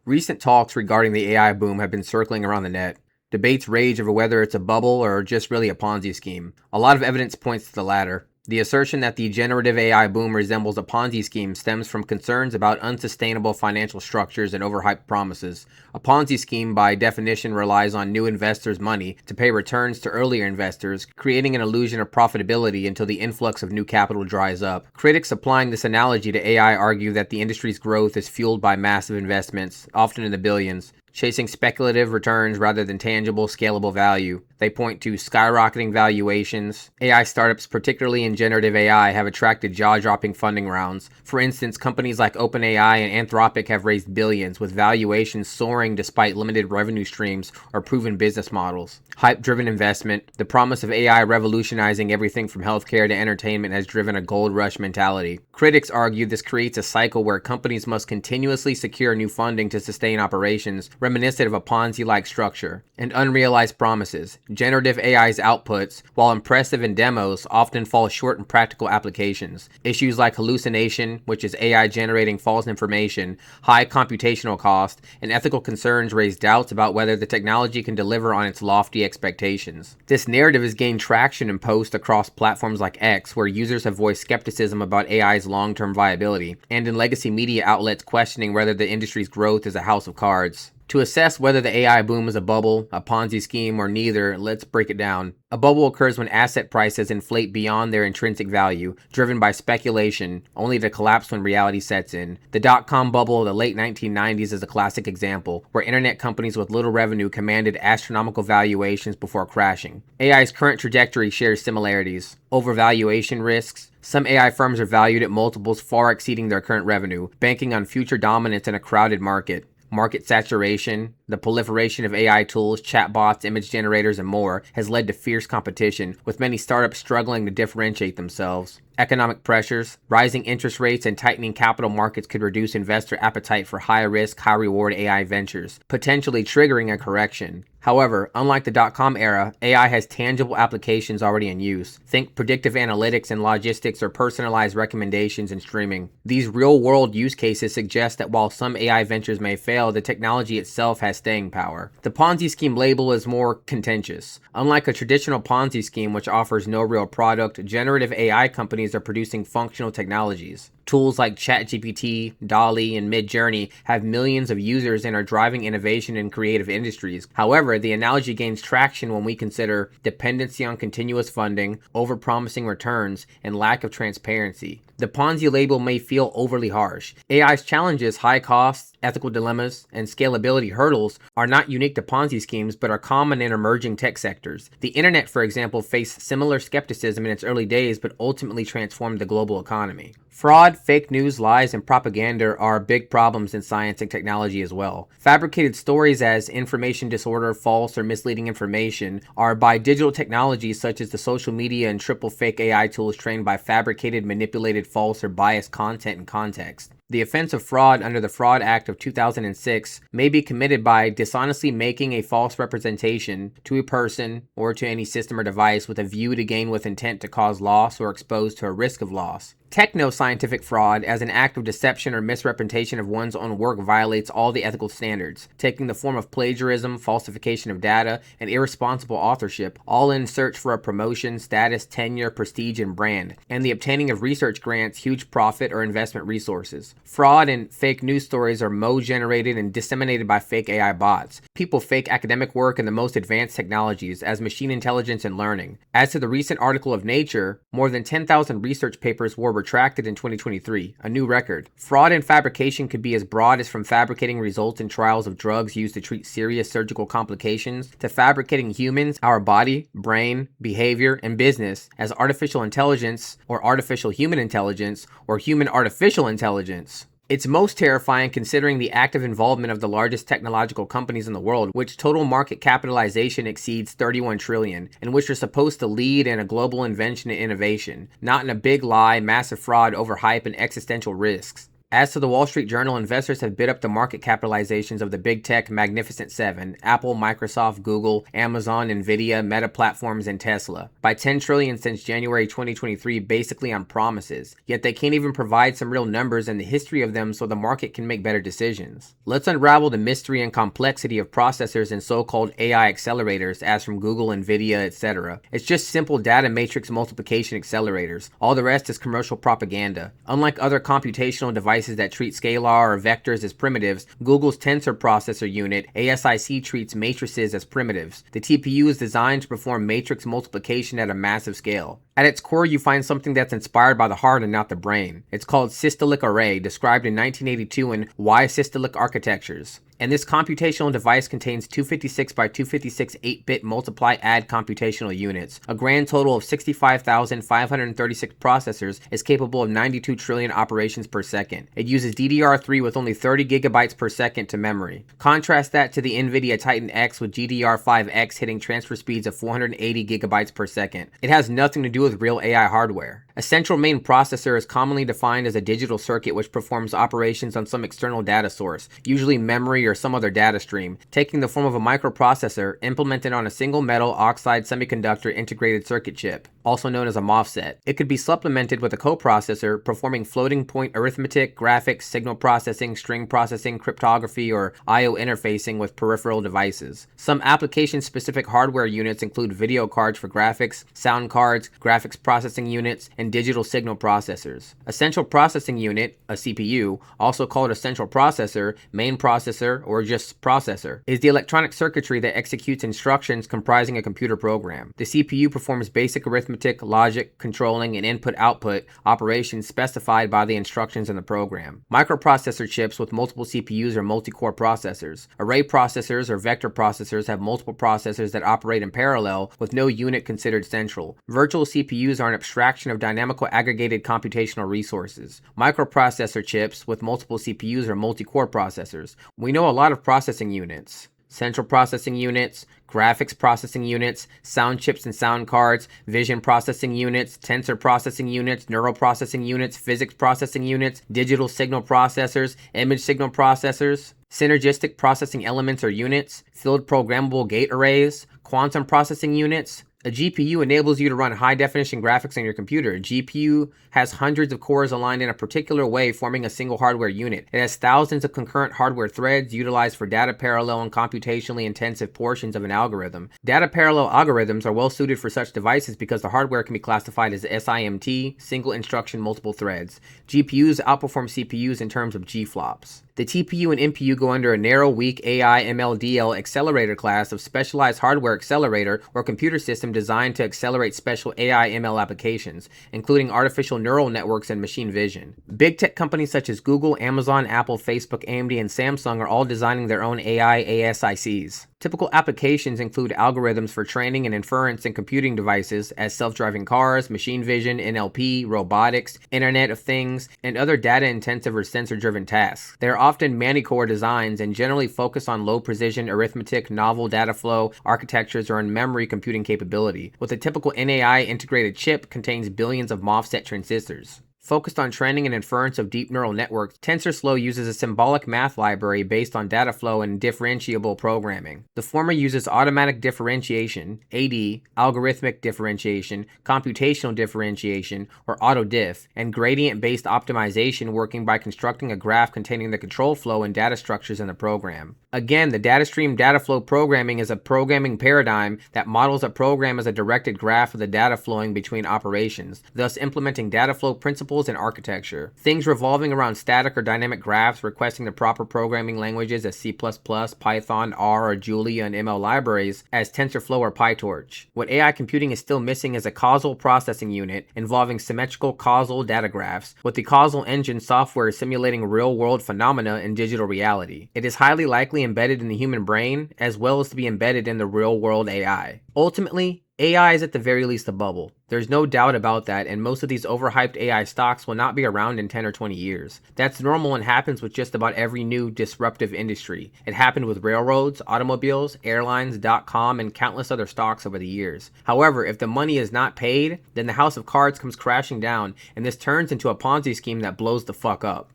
Recent talks regarding the AI boom have been circling around the net. Debates rage over whether it's a bubble or just really a Ponzi scheme. A lot of evidence points to the latter. The assertion that the generative AI boom resembles a Ponzi scheme stems from concerns about unsustainable financial structures and overhyped promises. A Ponzi scheme, by definition, relies on new investors' money to pay returns to earlier investors, creating an illusion of profitability until the influx of new capital dries up. Critics applying this analogy to AI argue that the industry's growth is fueled by massive investments, often in the billions, chasing speculative returns rather than tangible, scalable value. They point to skyrocketing valuations. AI startups, particularly in generative AI, have attracted jaw-dropping funding rounds. For instance, companies like OpenAI and Anthropic have raised billions, with valuations soaring despite limited revenue streams or proven business models. Hype-driven investment. The promise of AI revolutionizing everything from healthcare to entertainment has driven a gold rush mentality. Critics argue this creates a cycle where companies must continuously secure new funding to sustain operations, reminiscent of a Ponzi-like structure, and unrealized promises. Generative AI's outputs, while impressive in demos, often fall short in practical applications. Issues like hallucination, which is AI generating false information, high computational cost, and ethical concerns raise doubts about whether the technology can deliver on its lofty expectations. This narrative has gained traction in posts across platforms like X, where users have voiced skepticism about AI's long-term viability, and in legacy media outlets questioning whether the industry's growth is a house of cards. To assess whether the AI boom is a bubble, a Ponzi scheme, or neither, let's break it down. A bubble occurs when asset prices inflate beyond their intrinsic value, driven by speculation, only to collapse when reality sets in. The dot-com bubble of the late 1990s is a classic example, where internet companies with little revenue commanded astronomical valuations before crashing. AI's current trajectory shares similarities. Overvaluation risks. Some AI firms are valued at multiples far exceeding their current revenue, banking on future dominance in a crowded market. Market saturation, the proliferation of AI tools, chatbots, image generators, and more has led to fierce competition, with many startups struggling to differentiate themselves. Economic pressures, rising interest rates, and tightening capital markets could reduce investor appetite for high-risk, high-reward AI ventures, potentially triggering a correction. However, unlike the dot-com era, AI has tangible applications already in use. Think predictive analytics and logistics or personalized recommendations in streaming. These real-world use cases suggest that while some AI ventures may fail, the technology itself has staying power. The Ponzi scheme label is more contentious. Unlike a traditional Ponzi scheme, which offers no real product, generative AI companies are producing functional technologies. Tools like ChatGPT, DALL-E, and Midjourney have millions of users and are driving innovation in creative industries. However, the analogy gains traction when we consider dependency on continuous funding, overpromising returns, and lack of transparency. The Ponzi label may feel overly harsh. AI's challenges, high costs, ethical dilemmas, and scalability hurdles are not unique to Ponzi schemes but are common in emerging tech sectors. The internet, for example, faced similar skepticism in its early days but ultimately transformed the global economy. Fraud, fake news, lies, and propaganda are big problems in science and technology as well. Fabricated stories as information disorder, false or misleading information are by digital technologies such as the social media and triple fake AI tools trained by fabricated, manipulated, false, or biased content and context. The offense of fraud under the Fraud Act of 2006 may be committed by dishonestly making a false representation to a person or to any system or device with a view to gain with intent to cause loss or expose to a risk of loss. Techno-scientific fraud, as an act of deception or misrepresentation of one's own work, violates all the ethical standards, taking the form of plagiarism, falsification of data, and irresponsible authorship, all in search for a promotion, status, tenure, prestige, and brand, and the obtaining of research grants, huge profit, or investment resources. Fraud and fake news stories are generated and disseminated by fake AI bots. People fake academic work and the most advanced technologies, as machine intelligence and learning. As to the recent article of Nature, more than 10,000 research papers were retracted in 2023, a new record. Fraud and fabrication could be as broad as from fabricating results in trials of drugs used to treat serious surgical complications to fabricating humans, our body, brain, behavior, and business as artificial intelligence or artificial human intelligence or human artificial intelligence. It's most terrifying considering the active involvement of the largest technological companies in the world, which total market capitalization exceeds 31 trillion, and which are supposed to lead in a global invention and innovation, not in a big lie, massive fraud, overhype, and existential risks. As to the Wall Street Journal, investors have bid up the market capitalizations of the big tech Magnificent Seven: Apple, Microsoft, Google, Amazon, Nvidia, Meta Platforms, and Tesla, by $10 trillion since January 2023, basically on promises. Yet they can't even provide some real numbers and the history of them so the market can make better decisions. Let's unravel the mystery and complexity of processors and so-called AI accelerators, as from Google, Nvidia, etc. It's just simple data matrix multiplication accelerators. All the rest is commercial propaganda. Unlike other computational devices that treat scalar or vectors as primitives, Google's tensor processor unit, ASIC, treats matrices as primitives. The TPU is designed to perform matrix multiplication at a massive scale. At its core, you find something that's inspired by the heart and not the brain. It's called systolic array, described in 1982 in Why Systolic Architectures. And this computational device contains 256 by 256 8-bit multiply-add computational units. A grand total of 65,536 processors is capable of 92 trillion operations per second. It uses DDR3 with only 30 gigabytes per second to memory. Contrast that to the NVIDIA Titan X with GDR5X hitting transfer speeds of 480 gigabytes per second. It has nothing to do with real AI hardware. A central main processor is commonly defined as a digital circuit which performs operations on some external data source, usually memory or some other data stream, taking the form of a microprocessor implemented on a single metal oxide semiconductor integrated circuit chip, also known as a MOSFET. It could be supplemented with a coprocessor performing floating point arithmetic, graphics, signal processing, string processing, cryptography, or I/O interfacing with peripheral devices. Some application-specific hardware units include video cards for graphics, sound cards, graphics processing units, and digital signal processors. A central processing unit, a CPU, also called a central processor, main processor, or just processor, is the electronic circuitry that executes instructions comprising a computer program. The CPU performs basic arithmetic, logic, controlling, and input-output operations specified by the instructions in the program. Microprocessor chips with multiple CPUs are multi-core processors. Array processors or vector processors have multiple processors that operate in parallel with no unit considered central. Virtual CPUs are an abstraction of dynamical aggregated computational resources. Microprocessor chips with multiple CPUs are multi-core processors. We know a lot of processing units: central processing units, graphics processing units, sound chips and sound cards, vision processing units, tensor processing units, neural processing units, physics processing units, digital signal processors, image signal processors, synergistic processing elements or units, field programmable gate arrays, quantum processing units. A GPU enables you to run high-definition graphics on your computer. A GPU has hundreds of cores aligned in a particular way, forming a single hardware unit. It has thousands of concurrent hardware threads utilized for data parallel and computationally intensive portions of an algorithm. Data parallel algorithms are well suited for such devices because the hardware can be classified as SIMT, single instruction multiple threads. GPUs outperform CPUs in terms of GFLOPS. The TPU and NPU go under a narrow, weak AI MLDL accelerator class of specialized hardware accelerator or computer system designed to accelerate special AI ML applications, including artificial neural networks and machine vision. Big tech companies such as Google, Amazon, Apple, Facebook, AMD, and Samsung are all designing their own AI ASICs. Typical applications include algorithms for training and inference in computing devices as self-driving cars, machine vision, NLP, robotics, Internet of Things, and other data-intensive or sensor-driven tasks. They are often many-core designs and generally focus on low-precision arithmetic, novel data flow architectures, or in-memory computing capability, with a typical NAI integrated chip contains billions of MOSFET transistors. Focused on training and inference of deep neural networks, TensorFlow uses a symbolic math library based on data flow and differentiable programming. The former uses automatic differentiation, AD, algorithmic differentiation, computational differentiation, or autodiff, and gradient-based optimization, working by constructing a graph containing the control flow and data structures in the program. Again, the data stream data flow programming is a programming paradigm that models a program as a directed graph of the data flowing between operations, thus implementing data flow principles and architecture. Things revolving around static or dynamic graphs requesting the proper programming languages as C++, Python, R, or Julia, and ML libraries as TensorFlow or PyTorch. What AI computing is still missing is a causal processing unit involving symmetrical causal data graphs, with the causal engine software simulating real-world phenomena in digital reality. It is highly likely embedded in the human brain, as well as to be embedded in the real-world AI. Ultimately, AI is at the very least a bubble. There's no doubt about that, and most of these overhyped AI stocks will not be around in 10 or 20 years. That's normal and happens with just about every new disruptive industry. It happened with railroads, automobiles, airlines, .com, and countless other stocks over the years. However, if the money is not paid, then the house of cards comes crashing down, and this turns into a Ponzi scheme that blows the fuck up.